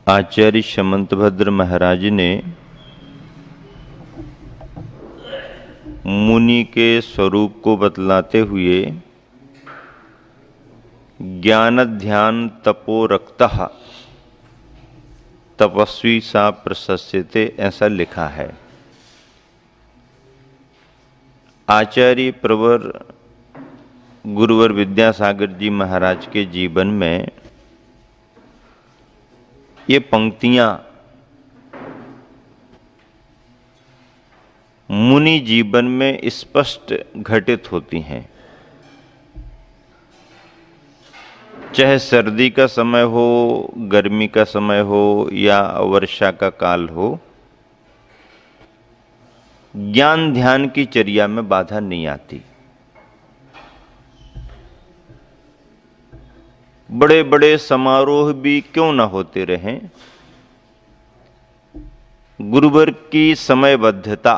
आचार्य शमंतभद्र महाराज ने मुनि के स्वरूप को बतलाते हुए ज्ञान ध्यान तपो रक्तः तपस्वी सा प्रशस्यते ऐसा लिखा है। आचार्य प्रवर गुरुवर विद्यासागर जी महाराज के जीवन में ये पंक्तियां मुनि जीवन में स्पष्ट घटित होती हैं। चाहे सर्दी का समय हो, गर्मी का समय हो या वर्षा का काल हो, ज्ञान ध्यान की चर्या में बाधा नहीं आती। बड़े बड़े समारोह भी क्यों न होते रहें, गुरुवर की समयबद्धता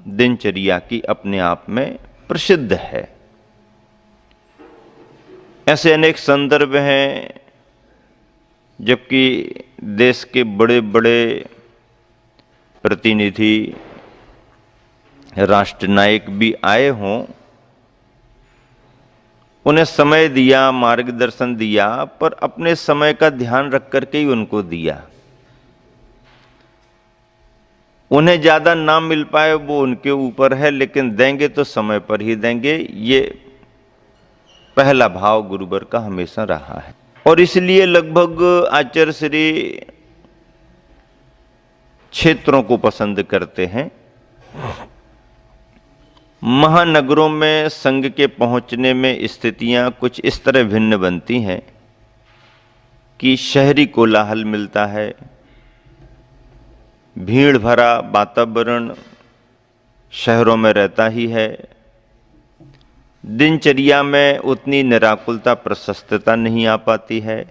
दिनचर्या की अपने आप में प्रसिद्ध है। ऐसे अनेक संदर्भ हैं जबकि देश के बड़े बड़े प्रतिनिधि, राष्ट्रनायक भी आए हों, उन्हें समय दिया, मार्गदर्शन दिया, पर अपने समय का ध्यान रख करके ही उनको दिया। उन्हें ज्यादा ना मिल पाए वो उनके ऊपर है, लेकिन देंगे तो समय पर ही देंगे। ये पहला भाव गुरुवर का हमेशा रहा है और इसलिए लगभग आचार्य श्री क्षेत्रों को पसंद करते हैं। महानगरों में संघ के पहुंचने में स्थितियां कुछ इस तरह भिन्न बनती हैं कि शहरी कोलाहल मिलता है, भीड़ भरा वातावरण शहरों में रहता ही है। दिनचर्या में उतनी निराकुलता, प्रशस्तता नहीं आ पाती है।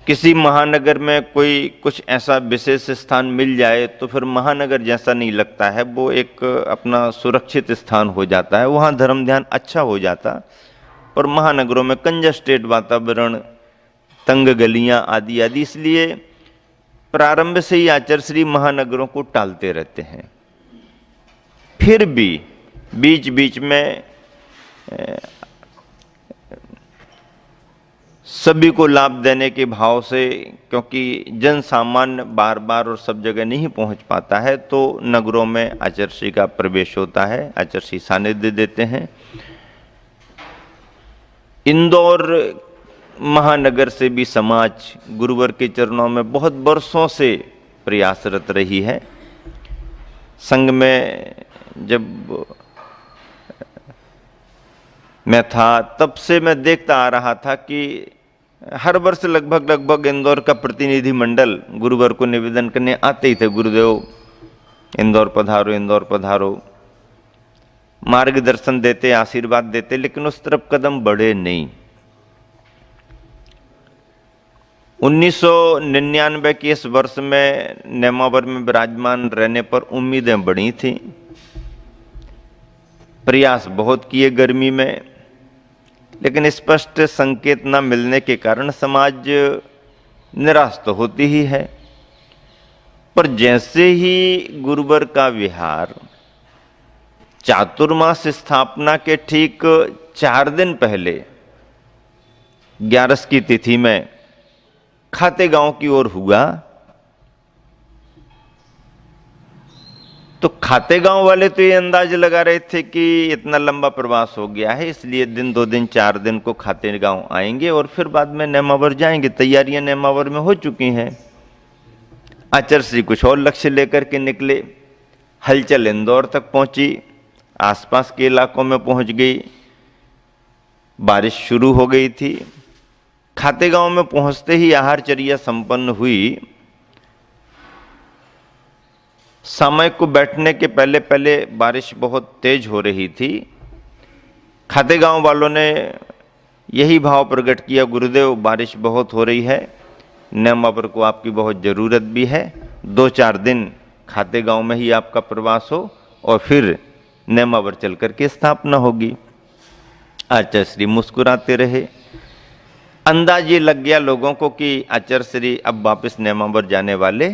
किसी महानगर में कोई कुछ ऐसा विशेष स्थान मिल जाए तो फिर महानगर जैसा नहीं लगता है, वो एक अपना सुरक्षित स्थान हो जाता है, वहाँ धर्म ध्यान अच्छा हो जाता। पर महानगरों में कंजस्टेड वातावरण, तंग गलियां आदि आदि, इसलिए प्रारंभ से ही आचार्य श्री महानगरों को टालते रहते हैं। फिर भी बीच बीच में सभी को लाभ देने के भाव से, क्योंकि जन सामान्य बार बार और सब जगह नहीं पहुंच पाता है, तो नगरों में आचार्य श्री का प्रवेश होता है, आचार्य श्री सानिध्य देते हैं। इंदौर महानगर से भी समाज गुरुवर के चरणों में बहुत वर्षों से प्रयासरत रही है। संघ में जब मैं था तब से मैं देखता आ रहा था कि हर वर्ष लगभग इंदौर का प्रतिनिधि मंडल गुरुवर को निवेदन करने आते ही थे, गुरुदेव इंदौर पधारो, इंदौर पधारो, मार्गदर्शन देते, आशीर्वाद देते, लेकिन उस तरफ कदम बढ़े नहीं। 1999 के इस वर्ष में नेमावर में विराजमान रहने पर उम्मीदें बढ़ी थी, प्रयास बहुत किए गर्मी में, लेकिन स्पष्ट संकेत न मिलने के कारण समाज निराश तो होती ही है। पर जैसे ही गुरुवर का विहार चातुर्मास स्थापना के ठीक 4 दिन पहले 11 की तिथि में खातेगांव की ओर हुआ, तो खातेगांव वाले तो ये अंदाज लगा रहे थे कि इतना लंबा प्रवास हो गया है, इसलिए दिन 2 दिन 4 दिन को खातेगांव आएंगे और फिर बाद में नेमावर जाएंगे। तैयारियां नेमावर में हो चुकी हैं। आचार्य श्री कुछ और लक्ष्य लेकर के निकले। हलचल इंदौर तक पहुंची, आसपास के इलाकों में पहुंच गई, बारिश शुरू हो गई थी। खातेगांव में पहुंचते ही आहारचर्या संपन्न हुई। सामयिक को बैठने के पहले पहले बारिश बहुत तेज हो रही थी। खातेगांव वालों ने यही भाव प्रकट किया, गुरुदेव बारिश बहुत हो रही है, नेमावर को आपकी बहुत जरूरत भी है, 2-4 दिन खातेगांव में ही आपका प्रवास हो और फिर नेमावर चल करके स्थापना होगी। आचार्य श्री मुस्कुराते रहे। अंदाज ये लग गया लोगों को कि आचार्यश्री अब वापस नेमावर जाने वाले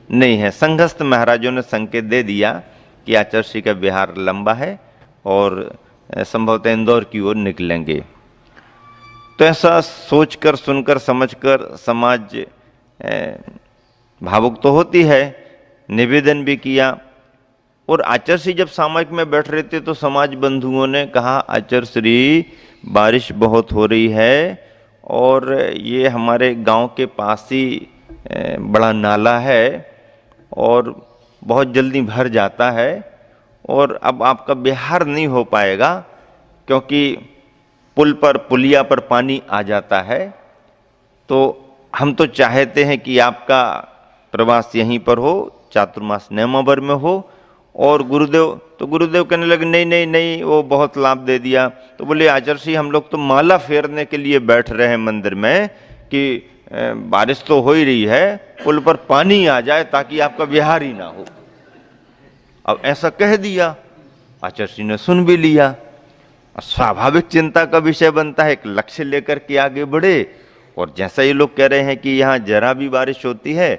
नहीं है। संघस्थ महाराजों ने संकेत दे दिया कि आचार्यश्री का विहार लंबा है और संभवतः इंदौर की ओर निकलेंगे। तो ऐसा सोचकर, सुनकर, समझकर समाज भावुक तो होती है, निवेदन भी किया। और आचार्यश्री जब सामयिक में बैठ रहे थे तो समाज बंधुओं ने कहा, आचार्यश्री बारिश बहुत हो रही है और ये हमारे गांव के पास ही बड़ा नाला है और बहुत जल्दी भर जाता है और अब आपका विहार नहीं हो पाएगा क्योंकि पुल पर, पुलिया पर पानी आ जाता है। तो हम तो चाहते हैं कि आपका प्रवास यहीं पर हो, चातुर्मास नेमावर में हो। और गुरुदेव कहने लगे, नहीं नहीं नहीं, वो बहुत लाभ दे दिया। तो बोले, आचार्यश्री हम लोग तो माला फेरने के लिए बैठ रहे हैं मंदिर में कि बारिश तो हो ही रही है, पुल पर पानी आ जाए ताकि आपका विहार ही ना हो। अब ऐसा कह दिया, आचार्यश्री ने सुन भी लिया। स्वाभाविक चिंता का विषय बनता है, एक लक्ष्य लेकर के आगे बढ़े। और जैसा ये लोग कह रहे हैं कि यहाँ जरा भी बारिश होती है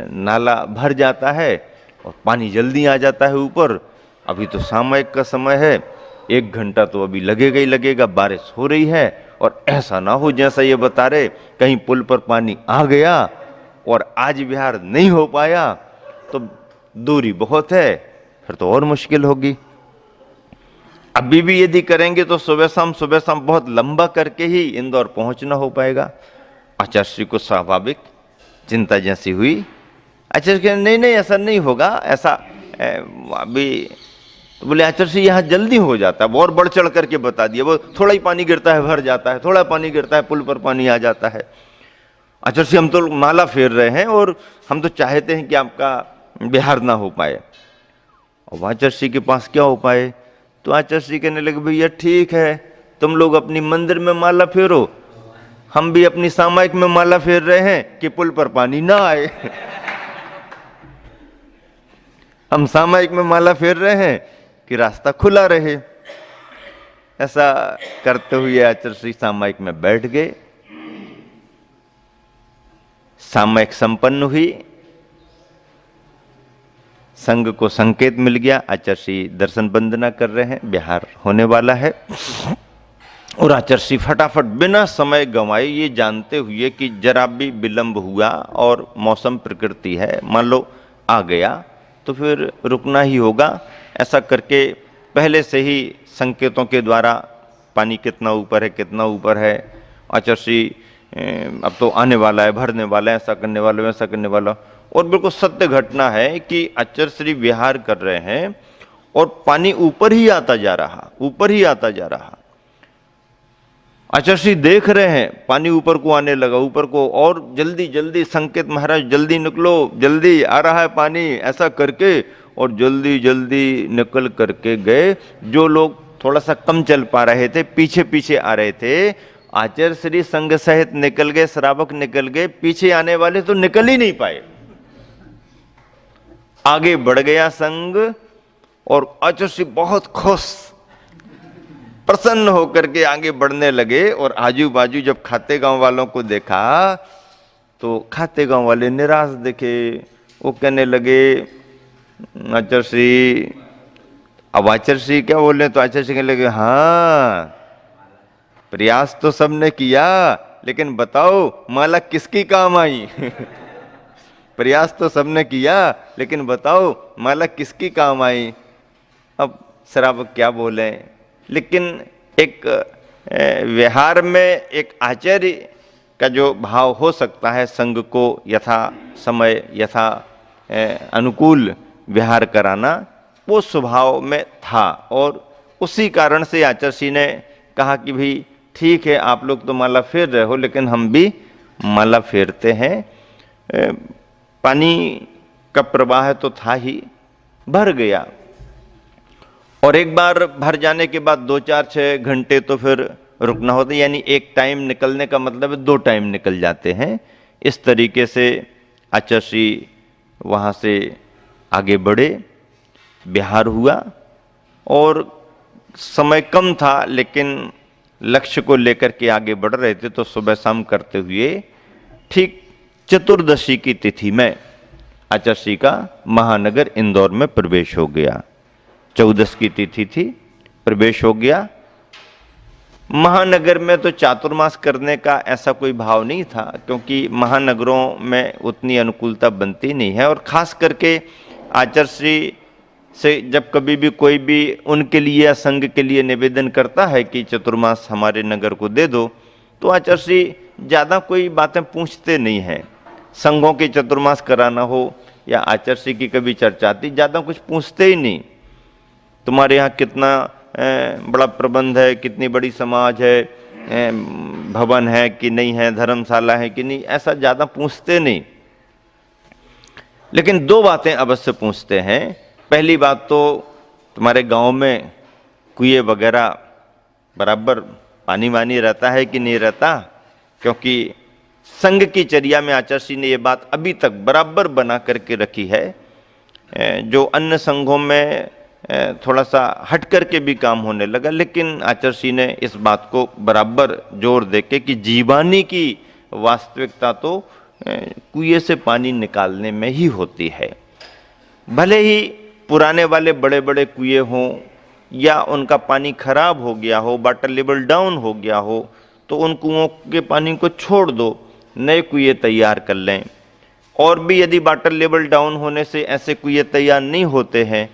नाला भर जाता है और पानी जल्दी आ जाता है ऊपर। अभी तो सामयिक का समय है, 1 घंटा तो अभी लगेगा ही लगेगा, बारिश हो रही है। और ऐसा ना हो जैसा ये बता रहे, कहीं पुल पर पानी आ गया और आज विहार नहीं हो पाया तो दूरी बहुत है, फिर तो और मुश्किल होगी। अभी भी यदि करेंगे तो सुबह शाम बहुत लंबा करके ही इंदौर पहुंचना हो पाएगा। आचार्यश्री को स्वाभाविक चिंता जैसी हुई। आचार्य कहे, नहीं नहीं ऐसा नहीं होगा, ऐसा अभी। तो बोले, आचार्यश्री यहाँ जल्दी हो जाता है। और बढ़ चढ़ करके बता दिया, वो थोड़ा ही पानी गिरता है भर जाता है, थोड़ा पानी गिरता है पुल पर पानी आ जाता है। आचार्यश्री हम तो माला फेर रहे हैं और हम तो चाहते हैं कि आपका विहार ना हो पाए। और आचार्यश्री के पास क्या उपाय? तो आचार्यश्री कहने लगे, भैया ठीक है, तुम लोग अपनी मंदिर में माला फेरो, हम भी अपनी सामयिक में माला फेर रहे हैं कि पुल पर पानी ना आए। हम सामयिक में माला फेर रहे हैं कि रास्ता खुला रहे। ऐसा करते हुए आचार्यश्री सामयिक में बैठ गए। सामयिक संपन्न हुई, संघ को संकेत मिल गया, आचार्यश्री दर्शन वंदना कर रहे हैं, विहार होने वाला है। और आचार्यश्री फटाफट बिना समय गंवाए, ये जानते हुए कि जरा भी विलंब हुआ और मौसम प्रकृति है, मान लो आ गया तो फिर रुकना ही होगा, ऐसा करके पहले से ही संकेतों के द्वारा पानी कितना ऊपर है, आचार्यश्री अब तो आने वाला है, भरने वाला है, ऐसा करने वाला, वैसा करने वाला। और बिल्कुल सत्य घटना है कि आचार्यश्री विहार कर रहे हैं और पानी ऊपर ही आता जा रहा। आचार्यश्री देख रहे हैं पानी ऊपर को आने लगा, ऊपर को, और जल्दी जल्दी संकेत, महाराज जल्दी निकलो, जल्दी आ रहा है पानी, ऐसा करके। और जल्दी जल्दी निकल करके गए। जो लोग थोड़ा सा कम चल पा रहे थे, पीछे पीछे आ रहे थे, आचार्यश्री संघ सहित निकल गए, श्रावक निकल गए, पीछे आने वाले तो निकल ही नहीं पाए। आगे बढ़ गया संघ और आचार्यश्री बहुत खुश, प्रसन्न होकर के आगे बढ़ने लगे। और आजू बाजू जब खाते गांव वालों को देखा तो खाते गांव वाले निराश दिखे। वो कहने लगे, आचार्यश्री, अब आचार्यश्री क्या बोले? तो आचार्यश्री कहने लगे, हाँ प्रयास तो सबने किया, लेकिन बताओ माला किसकी काम आई? प्रयास तो सबने किया, लेकिन बताओ माला किसकी काम आई? अब श्रावक क्या बोले? लेकिन एक व्यवहार में एक आचार्य का जो भाव हो सकता है, संघ को यथा समय, यथा अनुकूल व्यवहार कराना, वो स्वभाव में था। और उसी कारण से आचार्यश्री ने कहा कि भाई ठीक है, आप लोग तो माला फेर रहे हो, लेकिन हम भी माला फेरते हैं। पानी का प्रवाह तो था ही, भर गया। और एक बार भर जाने के बाद 2-4-6 घंटे तो फिर रुकना होता है, यानी एक टाइम निकलने का मतलब है 2 टाइम निकल जाते हैं। इस तरीके से आचार्यश्री वहाँ से आगे बढ़े, विहार हुआ। और समय कम था, लेकिन लक्ष्य को लेकर के आगे बढ़ रहे थे, तो सुबह शाम करते हुए ठीक चतुर्दशी की तिथि में आचर्षि का महानगर इंदौर में प्रवेश हो गया। 14 की तिथि थी, प्रवेश हो गया। महानगर में तो चातुर्मास करने का ऐसा कोई भाव नहीं था, क्योंकि महानगरों में उतनी अनुकूलता बनती नहीं है। और खास करके आचर्षि से जब कभी भी कोई भी उनके लिए या संघ के लिए निवेदन करता है कि चतुर्मास हमारे नगर को दे दो, तो आचर्षि ज़्यादा कोई बातें पूछते नहीं हैं। संघों के चतुर्मास कराना हो या आचर्षि की कभी चर्चा आती, ज़्यादा कुछ पूछते ही नहीं। तुम्हारे यहाँ कितना बड़ा प्रबंध है, कितनी बड़ी समाज है, भवन है कि नहीं है, धर्मशाला है कि नहीं, ऐसा ज़्यादा पूछते नहीं। लेकिन 2 बातें अवश्य पूछते हैं। पहली बात तो तुम्हारे गांव में कुएं वगैरह बराबर पानी वानी रहता है कि नहीं रहता, क्योंकि संघ की चर्या में आचर्षि ने ये बात अभी तक बराबर बना करके रखी है। जो अन्य संघों में थोड़ा सा हट करके भी काम होने लगा, लेकिन आचर्षि ने इस बात को बराबर जोर देके कि जीवानी की वास्तविकता तो कुएं से पानी निकालने में ही होती है। भले ही पुराने वाले बड़े बड़े कुएं हों या उनका पानी खराब हो गया हो, वाटर लेवल डाउन हो गया हो, तो उन कुओं के पानी को छोड़ दो, नए कुएं तैयार कर लें। और भी यदि वाटर लेवल डाउन होने से ऐसे कुएं तैयार नहीं होते हैं,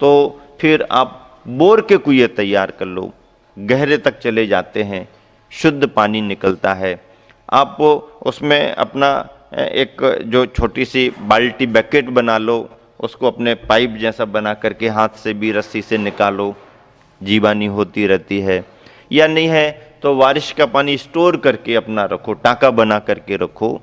तो फिर आप बोर के कुएं तैयार कर लो, गहरे तक चले जाते हैं, शुद्ध पानी निकलता है। आप उसमें अपना एक जो छोटी सी बाल्टी बकेट बना लो, उसको अपने पाइप जैसा बना करके हाथ से भी रस्सी से निकालो, जीवानी होती रहती है। या नहीं है तो बारिश का पानी स्टोर करके अपना रखो, टाका बना करके रखो,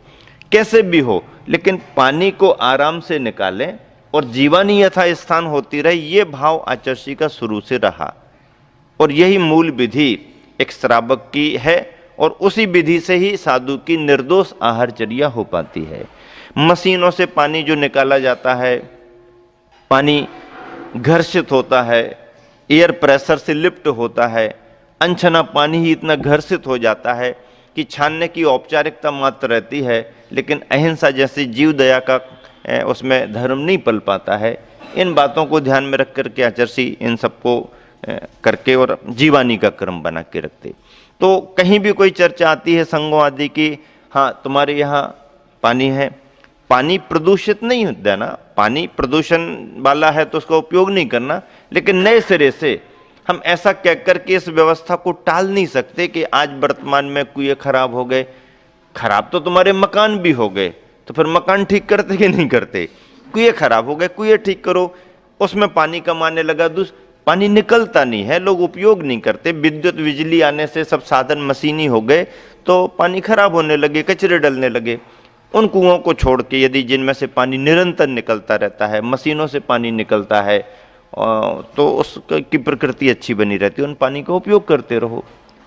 कैसे भी हो, लेकिन पानी को आराम से निकालें और जीवानी यथा स्थान होती रहे, ये भाव आचर्षि का शुरू से रहा। और यही मूल विधि एक श्रावक की है, और उसी विधि से ही साधु की निर्दोष आहारचर्या हो पाती है। मशीनों से पानी जो निकाला जाता है, पानी घर्षित होता है, एयर प्रेशर से लिप्ट होता है, अनछना पानी ही इतना घर्षित हो जाता है कि छानने की औपचारिकता मात्र रहती है, लेकिन अहिंसा जैसी जीव दया का उसमें धर्म नहीं पल पाता है। इन बातों को ध्यान में रख करके आचर्षि इन सबको करके और जीवानी का क्रम बना के रखते। तो कहीं भी कोई चर्चा आती है संघों आदि की, हाँ तुम्हारे यहाँ पानी है, पानी प्रदूषित नहीं देना, पानी प्रदूषण वाला है तो उसका उपयोग नहीं करना, लेकिन नए सिरे से हम ऐसा कह करके इस व्यवस्था को टाल नहीं सकते कि आज वर्तमान में कुएं खराब हो गए। खराब तो तुम्हारे मकान भी हो गए, तो फिर मकान ठीक करते कि नहीं करते? कुएं खराब हो गए, कुएं ठीक करो। उसमें पानी कम आने लगा, पानी निकलता नहीं है, लोग उपयोग नहीं करते। विद्युत बिजली आने से सब साधन मशीनी हो गए, तो पानी खराब होने लगे, कचरे डलने लगे। उन कुओं को छोड़ के यदि जिनमें से पानी निरंतर निकलता रहता है, मशीनों से पानी निकलता है, तो उसकी प्रकृति अच्छी बनी रहती है, उन पानी का उपयोग करते रहो।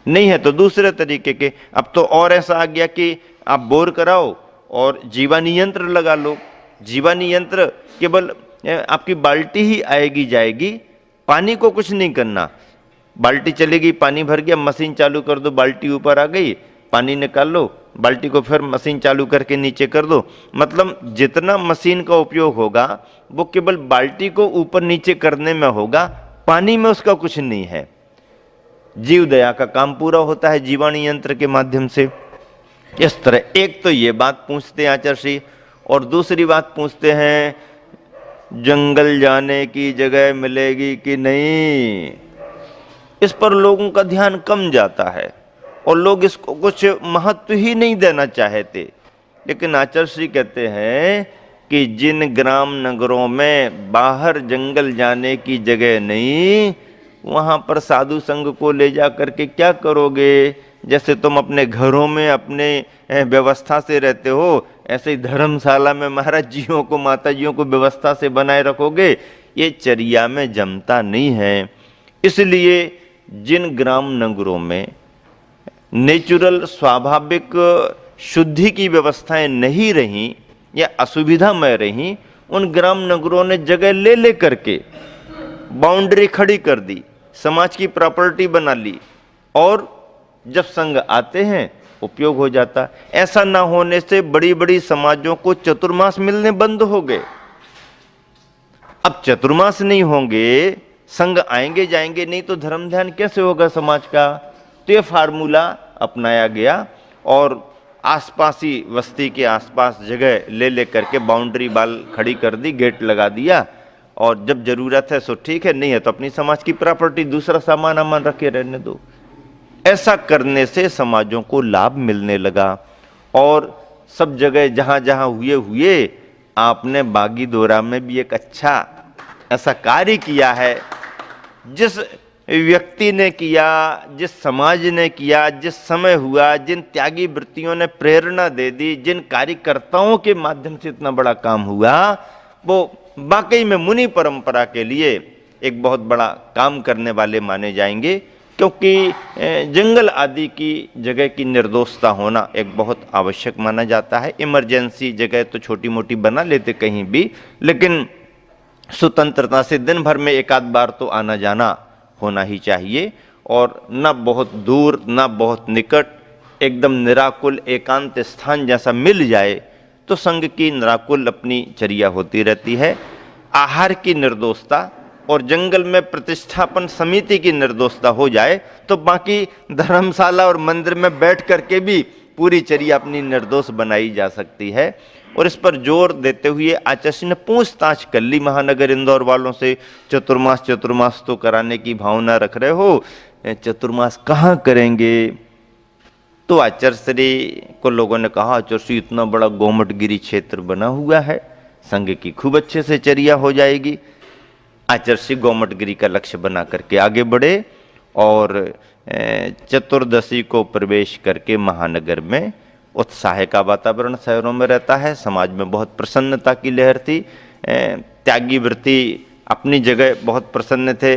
नहीं है तो दूसरे तरीके के, अब तो और ऐसा आ गया कि आप बोर कराओ और जीवानी यंत्र लगा लो। जीवानी यंत्र केवल आपकी बाल्टी ही आएगी जाएगी, पानी को कुछ नहीं करना। बाल्टी चलेगी, पानी भर गया, मशीन चालू कर दो, बाल्टी ऊपर आ गई, पानी निकाल लो, बाल्टी को फिर मशीन चालू करके नीचे कर दो। मतलब जितना मशीन का उपयोग होगा वो केवल बाल्टी को ऊपर नीचे करने में होगा, पानी में उसका कुछ नहीं है। जीव दया का काम पूरा होता है जीवाणी यंत्र के माध्यम से। इस तरह एक तो ये बात पूछते हैं आचर्षि, और दूसरी बात पूछते हैं जंगल जाने की जगह मिलेगी कि नहीं। इस पर लोगों का ध्यान कम जाता है और लोग इसको कुछ महत्व ही नहीं देना चाहते। लेकिन आचर्षि कहते हैं कि जिन ग्राम नगरों में बाहर जंगल जाने की जगह नहीं, वहां पर साधु संघ को ले जा करके क्या करोगे? जैसे तुम अपने घरों में अपने व्यवस्था से रहते हो, ऐसे ही धर्मशाला में महाराज जियों को, माता जियों को व्यवस्था से बनाए रखोगे, ये चर्या में जमता नहीं है। इसलिए जिन ग्राम नगरों में नेचुरल स्वाभाविक शुद्धि की व्यवस्थाएं नहीं रहीं या असुविधामय रहीं, उन ग्राम नगरों ने जगह ले ले करके बाउंड्री खड़ी कर दी, समाज की प्रॉपर्टी बना ली और जब संघ आते हैं उपयोग हो जाता। ऐसा ना होने से बड़ी बड़ी समाजों को चतुर्मास मिलने बंद हो गए। अब चतुर्मास नहीं होंगे, संघ आएंगे जाएंगे नहीं, तो धर्म ध्यान कैसे होगा समाज का। तो ये फार्मूला अपनाया गया और आसपास ही बस्ती के आसपास जगह ले करके बाउंड्री वाल खड़ी कर दी, गेट लगा दिया, और जब जरूरत है सो ठीक है, नहीं है तो अपनी समाज की प्रॉपर्टी दूसरा सामान अमान रखे रहने दो। ऐसा करने से समाजों को लाभ मिलने लगा। और सब जगह जहां जहां हुए आपने बागीदोरा में भी एक अच्छा ऐसा कार्य किया है। जिस व्यक्ति ने किया, जिस समाज ने किया, जिस समय हुआ, जिन त्यागी वृत्तियों ने प्रेरणा दे दी, जिन कार्यकर्ताओं के माध्यम से इतना बड़ा काम हुआ, वो वाकई में मुनि परंपरा के लिए एक बहुत बड़ा काम करने वाले माने जाएंगे। क्योंकि जंगल आदि की जगह की निर्दोषता होना एक बहुत आवश्यक माना जाता है। इमरजेंसी जगह तो छोटी मोटी बना लेते कहीं भी, लेकिन स्वतंत्रता से दिन भर में एक आध बार तो आना जाना होना ही चाहिए। और न बहुत दूर न बहुत निकट, एकदम निराकुल एकांत स्थान जैसा मिल जाए तो संघ की निराकुल अपनी चर्या होती रहती है। आहार की निर्दोषता और जंगल में प्रतिष्ठापन समिति की निर्दोषता हो जाए तो बाकी धर्मशाला और मंदिर में बैठ करके भी पूरी चर्या अपनी निर्दोष बनाई जा सकती है। और इस पर जोर देते हुए आचार्य ने पूछताछ कर ली महानगर इंदौर वालों से, चतुर्मास तो कराने की भावना रख रहे हो, चतुर्मास कहाँ करेंगे। तो आचार्य श्री को लोगों ने कहा, आचार्य श्री इतना बड़ा गोमटगिरी क्षेत्र बना हुआ है, संघ की खूब अच्छे से चर्या हो जाएगी। आचार्य श्री गोमटगिरी का लक्ष्य बना करके आगे बढ़े और चतुर्दशी को प्रवेश करके महानगर में उत्साह का वातावरण शहरों में रहता है। समाज में बहुत प्रसन्नता की लहर थी। त्यागी वृत्ति अपनी जगह बहुत प्रसन्न थे,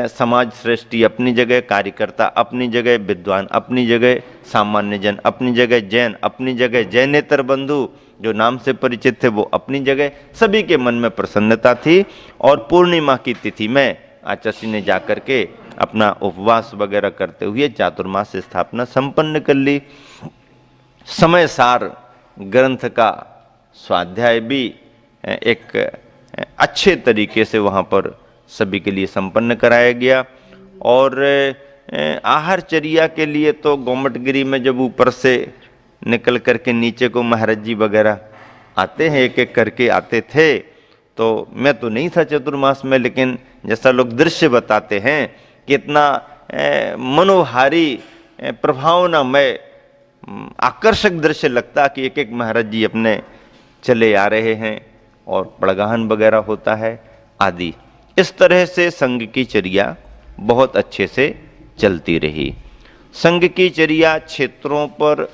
समाज श्रेष्ठी अपनी जगह, कार्यकर्ता अपनी जगह, विद्वान अपनी जगह, सामान्य जन अपनी जगह, जैन अपनी जगह, जैनेतर बंधु जो नाम से परिचित थे वो अपनी जगह। सभी के मन में प्रसन्नता थी। और पूर्णिमा की तिथि में आचार्य ने जाकर के अपना उपवास वगैरह करते हुए चातुर्मास स्थापना संपन्न कर ली। समय सार ग्रंथ का स्वाध्याय भी एक अच्छे तरीके से वहाँ पर सभी के लिए संपन्न कराया गया। और आहारचर्या के लिए तो गोमटगिरी में जब ऊपर से निकल करके नीचे को महाराज जी वगैरह आते हैं, एक एक करके आते थे, तो मैं तो नहीं था चतुर्मास में, लेकिन जैसा लोग दृश्य बताते हैं कितना मनोहारी प्रभावनामय आकर्षक दृश्य लगता कि एक एक महाराज जी अपने चले आ रहे हैं और पड़गाहन वगैरह होता है आदि। इस तरह से संघ की चर्या बहुत अच्छे से चलती रही। संघ की चर्या क्षेत्रों पर